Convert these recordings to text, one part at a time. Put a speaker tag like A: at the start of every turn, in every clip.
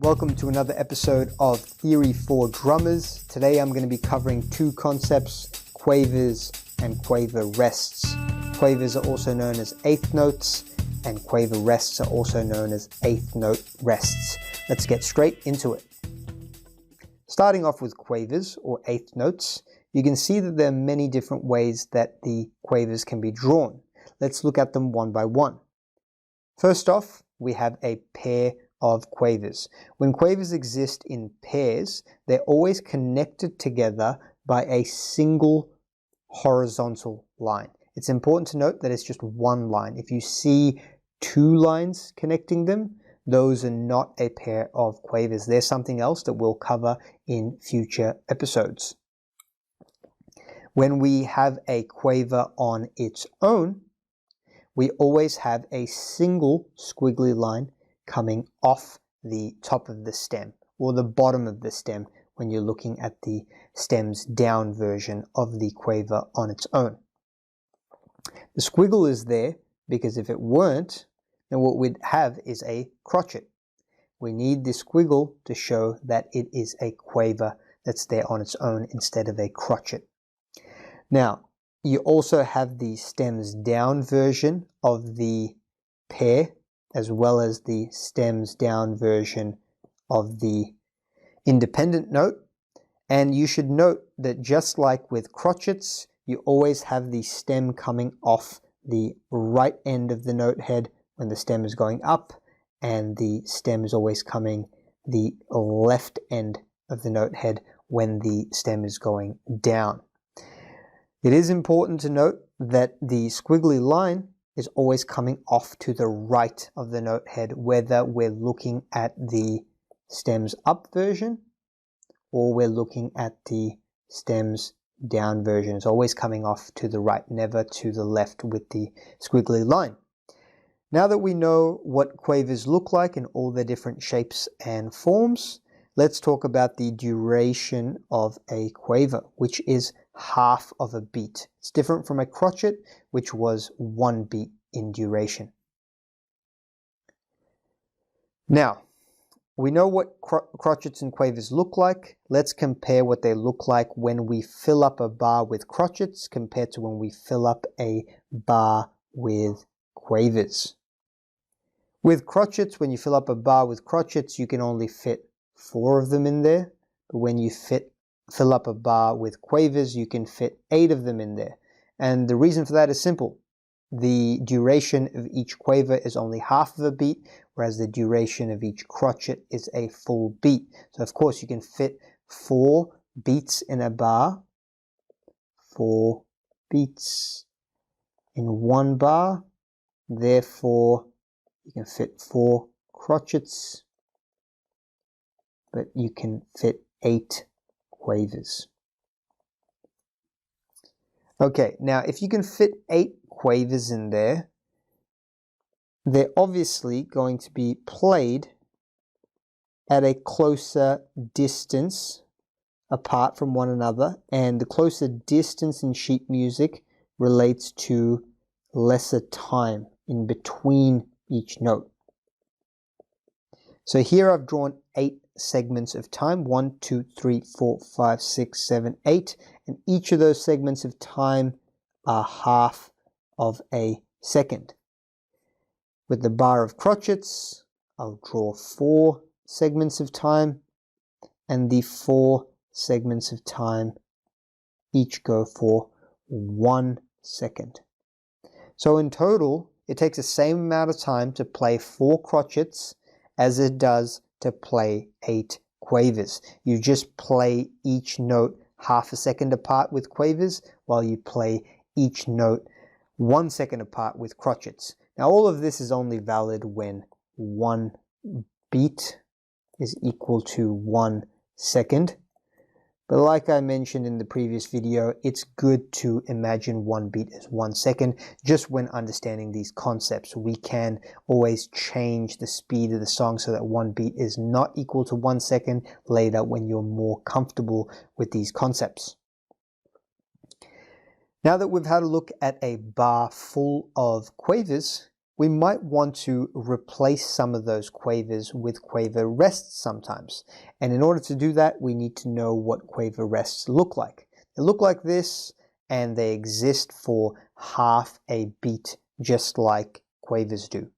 A: Welcome to another episode of Theory for Drummers. Today I'm going to be covering two concepts, quavers and quaver rests. Quavers are also known as eighth notes, and quaver rests are also known as eighth note rests. Let's get straight into it. Starting off with quavers or eighth notes, you can see that there are many different ways that the quavers can be drawn. Let's look at them one by one. First off, we have a pair of quavers. When quavers exist in pairs, they're always connected together by a single horizontal line. It's important to note that it's just one line. If you see two lines connecting them, those are not a pair of quavers. There's something else that we'll cover in future episodes. When we have a quaver on its own, we always have a single squiggly line coming off the top of the stem or the bottom of the stem when you're looking at the stem's down version of the quaver on its own. The squiggle is there because if it weren't, then what we'd have is a crotchet. We need the squiggle to show that it is a quaver that's there on its own instead of a crotchet. Now, you also have the stems down version of the pair as well as the stems down version of the independent note. And you should note that just like with crotchets, you always have the stem coming off the right end of the note head when the stem is going up, and the stem is always coming the left end of the note head when the stem is going down. It is important to note that the squiggly line is always coming off to the right of the note head, whether we're looking at the stems up version or we're looking at the stems down version. It's always coming off to the right, never to the left with the squiggly line. Now that we know what quavers look like in all their different shapes and forms, let's talk about the duration of a quaver, which is half of a beat. It's different from a crotchet, which was 1 beat in duration. Now, we know what crotchets and quavers look like. Let's compare what they look like when we fill up a bar with crotchets compared to when we fill up a bar with quavers. With crotchets, when you fill up a bar with crotchets, you can only fit 4 of them in there. But when you fill up a bar with quavers, you can fit 8 of them in there. And the reason for that is simple. The duration of each quaver is only half of a beat, whereas the duration of each crotchet is a full beat. So of course you can fit 4 beats in a bar, 4 beats in 1 bar. Therefore, you can fit 4 crotchets, but you can fit 8 quavers. Okay, now if you can fit 8 quavers in there, they're obviously going to be played at a closer distance apart from one another, and the closer distance in sheet music relates to lesser time in between each note. So here I've drawn 8 segments of time, 1, 2, 3, 4, 5, 6, 7, 8, and each of those segments of time are half of a second. With the bar of crotchets, I'll draw 4 segments of time, and the 4 segments of time each go for 1 second. So in total, it takes the same amount of time to play 4 crotchets as it does to play 8 quavers. You just play each note half a second apart with quavers, while you play each note 1 second apart with crotchets. Now all of this is only valid when 1 beat is equal to 1 second. But like I mentioned in the previous video, it's good to imagine 1 beat as 1 second. Just when understanding these concepts, we can always change the speed of the song so that 1 beat is not equal to 1 second later when you're more comfortable with these concepts. Now that we've had a look at a bar full of quavers, we might want to replace some of those quavers with quaver rests sometimes. And in order to do that, we need to know what quaver rests look like. They look like this, and they exist for half a beat, just like quavers do.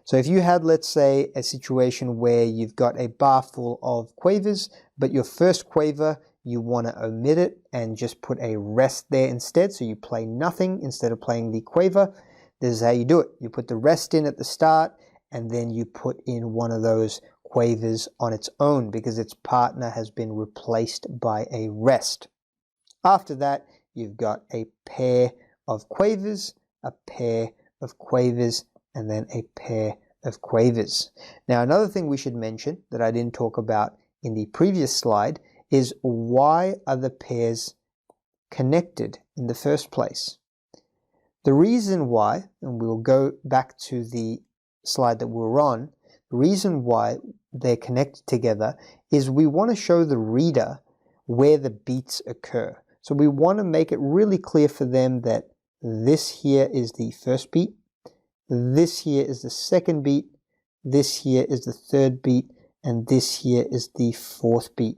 A: So if you had, let's say, a situation where you've got a bar full of quavers, but your first quaver, you want to omit it and just put a rest there instead, so you play nothing instead of playing the quaver. This is how you do it. You put the rest in at the start, and then you put in one of those quavers on its own because its partner has been replaced by a rest. After that, you've got a pair of quavers, a pair of quavers, and then a pair of quavers. Now, another thing we should mention that I didn't talk about in the previous slide is why are the pairs connected in the first place? The reason why, and we'll go back to the slide that we were on, the reason why they're connected together is we want to show the reader where the beats occur. So we want to make it really clear for them that this here is the first beat, this here is the second beat, this here is the third beat, and this here is the fourth beat.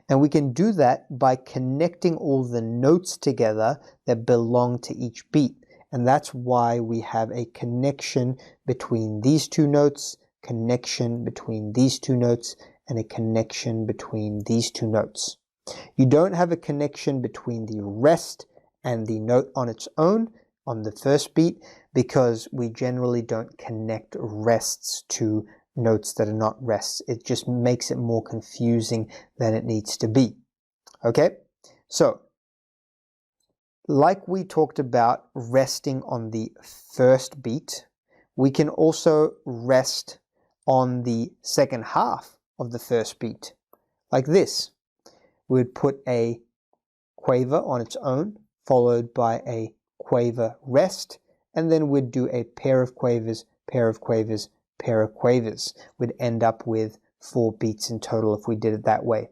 A: And we can do that by connecting all the notes together that belong to each beat. And that's why we have a connection between these two notes, connection between these two notes, and a connection between these two notes. You don't have a connection between the rest and the note on its own on the first beat because we generally don't connect rests to notes that are not rests. It just makes it more confusing than it needs to be. Okay, so like we talked about resting on the first beat, we can also rest on the second half of the first beat, like this. We would put a quaver on its own, followed by a quaver rest, and then we'd do a pair of quavers, pair of quavers, pair of quavers. We'd end up with 4 beats in total if we did it that way.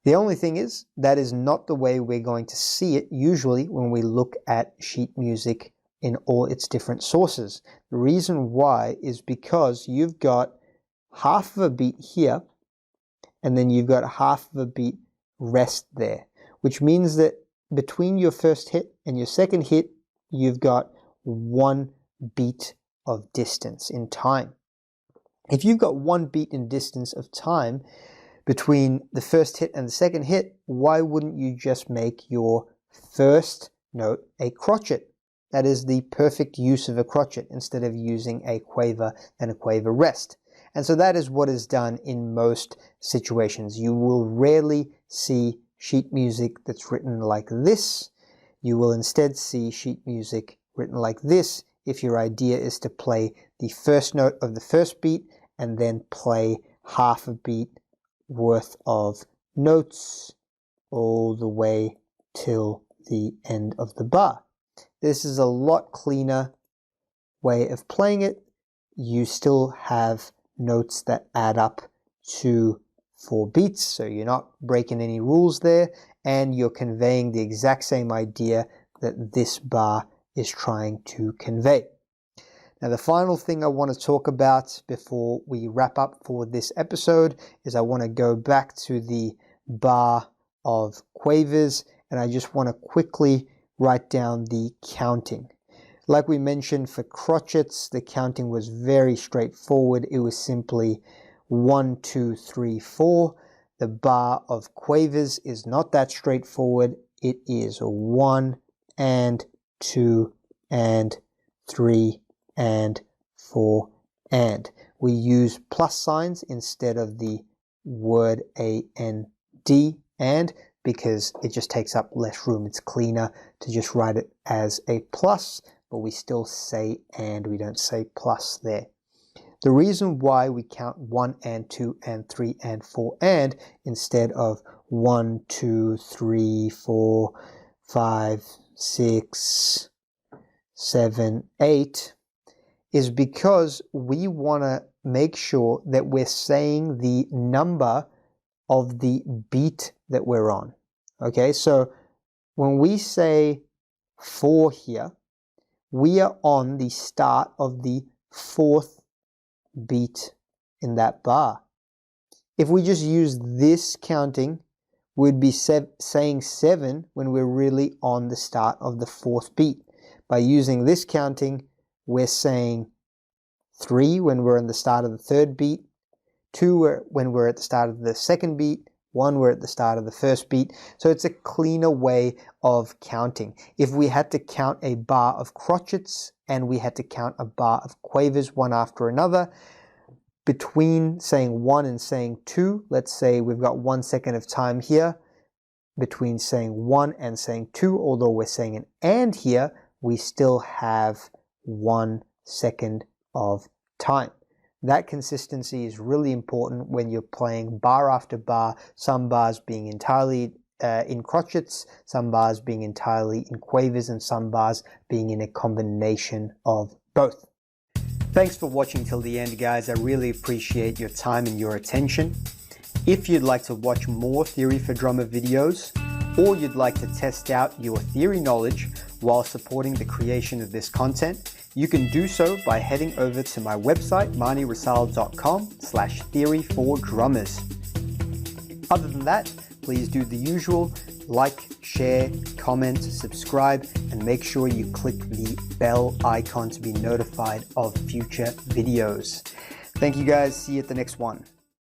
A: The only thing is, that is not the way we're going to see it usually when we look at sheet music in all its different sources. The reason why is because you've got half of a beat here, and then you've got half of a beat rest there, which means that between your first hit and your second hit, you've got 1 beat of distance in time. If you've got 1 beat in distance of time between the first hit and the second hit, why wouldn't you just make your first note a crotchet? That is the perfect use of a crotchet instead of using a quaver and a quaver rest. And so that is what is done in most situations. You will rarely see sheet music that's written like this. You will instead see sheet music written like this if your idea is to play the first note of the first beat and then play half a beat worth of notes all the way till the end of the bar. This is a lot cleaner way of playing it. You still have notes that add up to 4 beats, so you're not breaking any rules there, and you're conveying the exact same idea that this bar is trying to convey. Now, the final thing I want to talk about before we wrap up for this episode is I want to go back to the bar of quavers, and I just want to quickly write down the counting. Like we mentioned for crotchets, the counting was very straightforward. It was simply 1, 2, 3, 4. The bar of quavers is not that straightforward. It is 1 and 2 and 3 and 4 and. We use plus signs instead of the word A-N-D, and, because it just takes up less room. It's cleaner to just write it as a plus, but we still say and, we don't say plus there. The reason why we count 1 and 2 and 3 and 4 and instead of 1, 2, 3, 4, 5, 6, 7, 8 is because we want to make sure that we're saying the number of the beat that we're on. Okay, so when we say 4 here, we are on the start of the 4th beat in that bar. If we just use this counting, we'd be saying 7 when we're really on the start of the 4th beat. By using this counting, we're saying 3 when we're in the start of the 3rd beat, 2 when we're at the start of the 2nd beat, 1 we're at the start of the 1st beat. So it's a cleaner way of counting. If we had to count a bar of crotchets and we had to count a bar of quavers one after another, between saying 1 and saying 2, let's say we've got 1 second of time here, between saying 1 and saying 2, although we're saying an and here, we still have 1 second of time. That consistency is really important when you're playing bar after bar, some bars being entirely in crotchets, some bars being entirely in quavers, and some bars being in a combination of both. Thanks for watching till the end, guys. I really appreciate your time and your attention. If you'd like to watch more Theory for Drummer videos, or you'd like to test out your theory knowledge while supporting the creation of this content, you can do so by heading over to my website, marnirasal.com/theory4drummers. Other than that, please do the usual: like, share, comment, subscribe, and make sure you click the bell icon to be notified of future videos. Thank you guys. See you at the next one.